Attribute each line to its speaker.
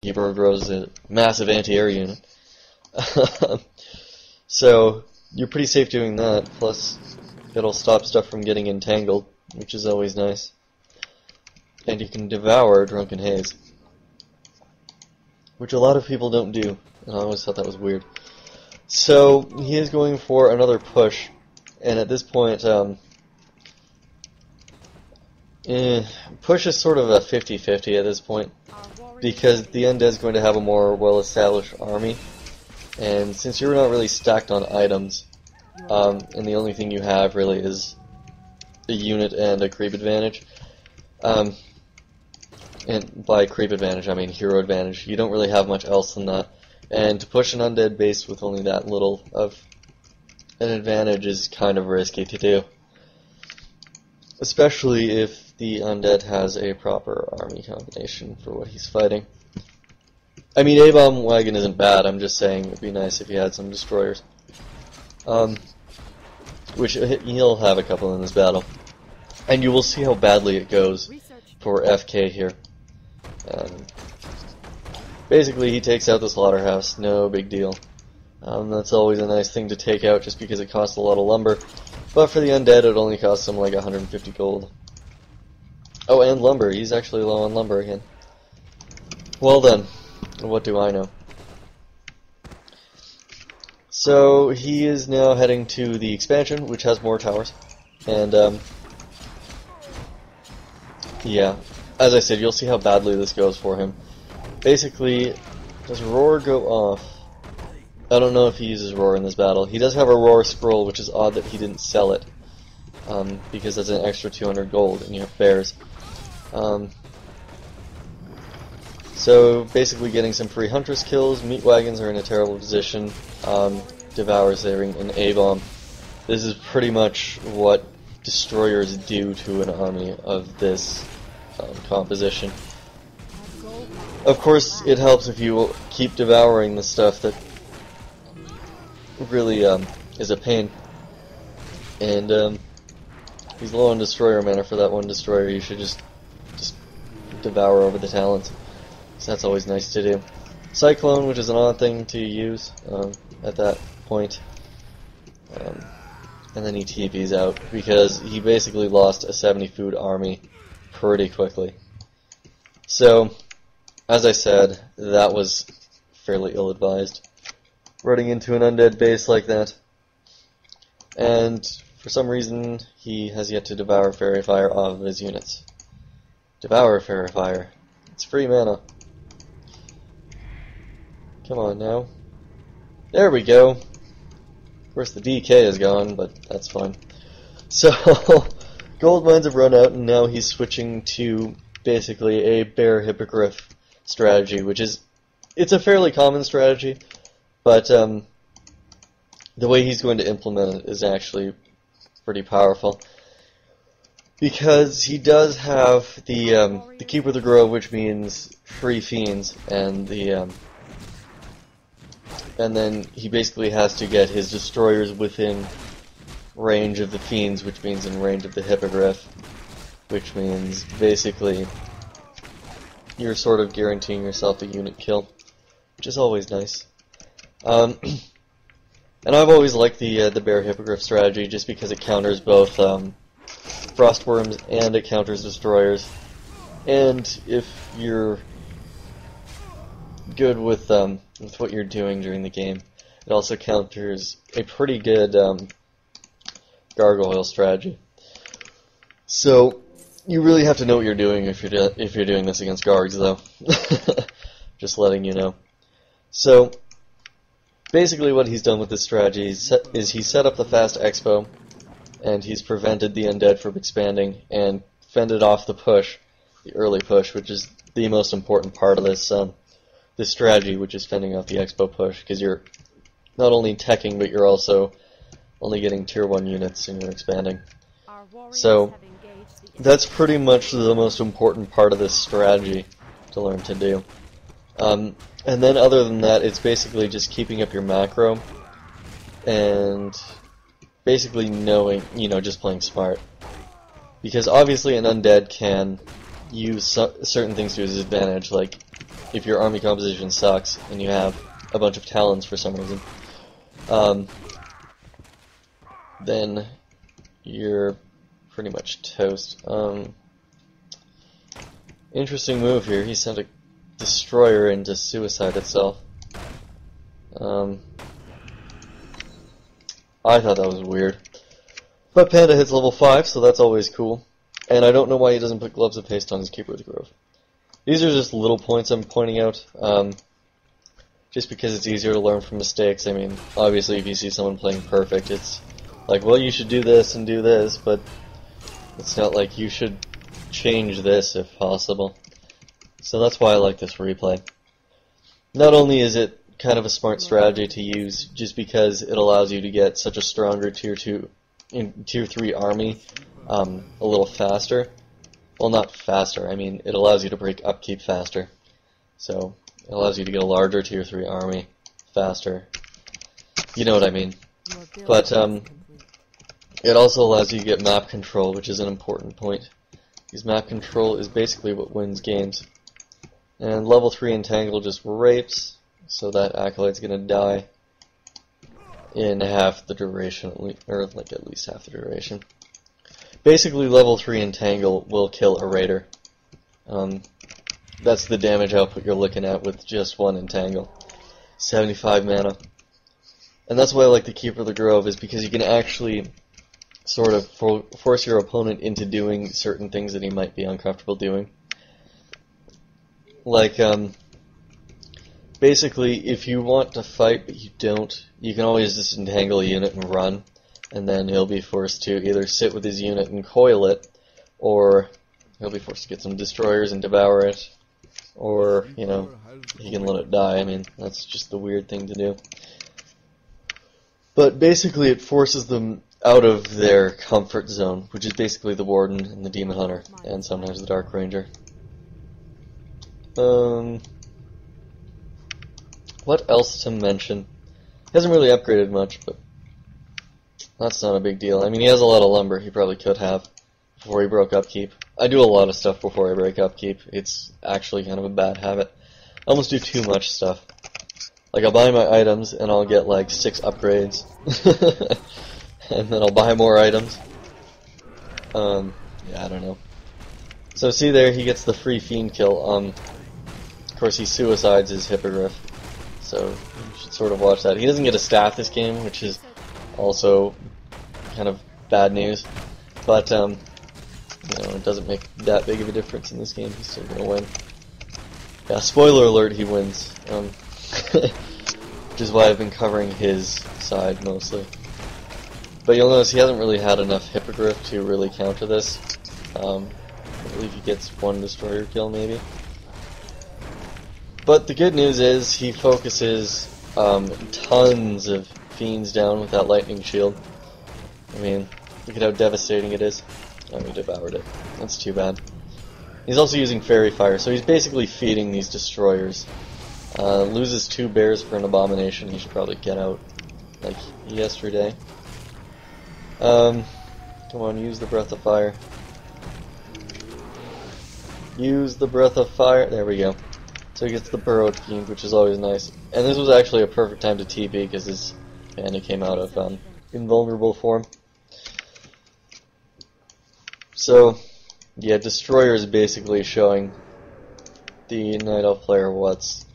Speaker 1: Keeper grows a massive anti-air unit. So you're pretty safe doing that, plus it'll stop stuff from getting entangled, which is always nice. And you can devour Drunken Haze, which a lot of people don't do, and I always thought that was weird. So he is going for another push, and at this point, push is sort of a 50-50 at this point, because the Undead is going to have a more well-established army, and since you're not really stacked on items, and the only thing you have really is a unit and a creep advantage, and by creep advantage I mean hero advantage, you don't really have much else than that, and to push an Undead base with only that little of an advantage is kind of risky to do, especially if the Undead has a proper army combination for what he's fighting. I mean, A-bomb wagon isn't bad, I'm just saying it would be nice if he had some destroyers. Which he'll have a couple in this battle. And you will see how badly it goes for FK here. Basically, he takes out the slaughterhouse, no big deal. That's always a nice thing to take out just because it costs a lot of lumber. But for the Undead, it only costs him like 150 gold. Oh, and lumber. He's actually low on lumber again. Well done. What do I know? So, he is now heading to the expansion, which has more towers. And, yeah. As I said, you'll see how badly this goes for him. Basically, does Roar go off? I don't know if he uses Roar in this battle. He does have a Roar scroll, which is odd that he didn't sell it. Because that's an extra 200 gold, and you have bears. So basically getting some free Huntress kills. Meat wagons are in a terrible position. Devour's there in A-bomb. This is pretty much what destroyers do to an army of this composition. Of course, it helps if you keep devouring the stuff that really is a pain. And he's low on destroyer mana for that one destroyer. You should just devour over the talents. So that's always nice to do. Cyclone, which is an odd thing to use at that point. And then he TP's out because he basically lost a 70 food army pretty quickly. So, as I said, that was fairly ill-advised. Running into an Undead base like that. And for some reason, he has yet to devour Fairy Fire off of his units. Devour Fairy Fire. It's free mana. Come on now. There we go. Of course the DK is gone, but that's fine. So, gold mines have run out, and now he's switching to basically a Bear Hippogriff strategy, which is, it's a fairly common strategy, but the way he's going to implement it is actually pretty powerful. Because he does have the Keeper of the Grove, which means free fiends, and then he basically has to get his destroyers within range of the fiends, which means in range of the Hippogriff, which means basically you're sort of guaranteeing yourself a unit kill, which is always nice. And I've always liked the Bear Hippogriff strategy just because it counters both Frostworms and it counters destroyers. And if you're good with what you're doing during the game, it also counters a pretty good gargoyle strategy. So you really have to know what you're doing if you're doing this against Gargs, though. Just letting you know. So basically, what he's done with this strategy is he set up the fast expo, and he's prevented the Undead from expanding and fended off the push, the early push, which is the most important part of this strategy, which is fending off the expo push, because you're not only teching, but you're also only getting tier 1 units and you're expanding. So that's pretty much the most important part of this strategy to learn to do. And then other than that, it's basically just keeping up your macro and basically knowing, just playing smart. Because obviously an Undead can use certain things to his advantage, like if your army composition sucks and you have a bunch of talons for some reason, then you're pretty much toast. Interesting move here. He sent a destroyer in to suicide itself. I thought that was weird. But Panda hits level 5, so that's always cool. And I don't know why he doesn't put Gloves of Haste on his Keeper of the Grove. These are just little points I'm pointing out, just because it's easier to learn from mistakes. I mean, obviously if you see someone playing perfect, it's like, well, you should do this and do this, but it's not like you should change this if possible. So that's why I like this replay. Not only is it kind of a smart strategy to use, just because it allows you to get such a stronger tier 3 army a little faster. Well, not faster, I mean, it allows you to break upkeep faster. So, it allows you to get a larger tier 3 army faster. You know what I mean. But, it also allows you to get map control, which is an important point. Because map control is basically what wins games. And level 3 Entangle just rapes, so that Acolyte's gonna die in half the duration, or like at least half the duration. Basically, level 3 Entangle will kill a Raider. That's the damage output you're looking at with just one Entangle. 75 mana. And that's why I like the Keeper of the Grove, is because you can actually sort of force your opponent into doing certain things that he might be uncomfortable doing. Like, basically, if you want to fight but you don't, you can always disentangle a unit and run, and then he'll be forced to either sit with his unit and coil it, or he'll be forced to get some destroyers and devour it, or, you know, he can let it die. I mean, that's just the weird thing to do. But basically it forces them out of their comfort zone, which is basically the Warden and the Demon Hunter, and sometimes the Dark Ranger. What else to mention? He hasn't really upgraded much, but that's not a big deal. I mean, he has a lot of lumber he probably could have before he broke upkeep. I do a lot of stuff before I break upkeep. It's actually kind of a bad habit. I almost do too much stuff. Like, I'll buy my items, and I'll get like 6 upgrades. And then I'll buy more items. Yeah, I don't know. So see there, he gets the free fiend kill. Of course, he suicides his Hippogriff. So you should sort of watch that. He doesn't get a staff this game, which is also kind of bad news. But, you know, it doesn't make that big of a difference in this game. He's still going to win. Yeah, spoiler alert, he wins. Which is why I've been covering his side mostly. But you'll notice he hasn't really had enough Hippogriff to really counter this. I believe he gets 1 destroyer kill maybe. But the good news is he focuses tons of fiends down with that lightning shield. I mean, look at how devastating it is. Oh, he devoured it. That's too bad. He's also using Fairy Fire, so he's basically feeding these destroyers. Loses 2 bears for an abomination. He should probably get out like yesterday. Come on, use the Breath of Fire. Use the Breath of Fire. There we go. So he gets the Burrowed Fiend, which is always nice. And this was actually a perfect time to TP because his Panda came out of invulnerable form. So, yeah, Destroyer is basically showing the Night Elf player what's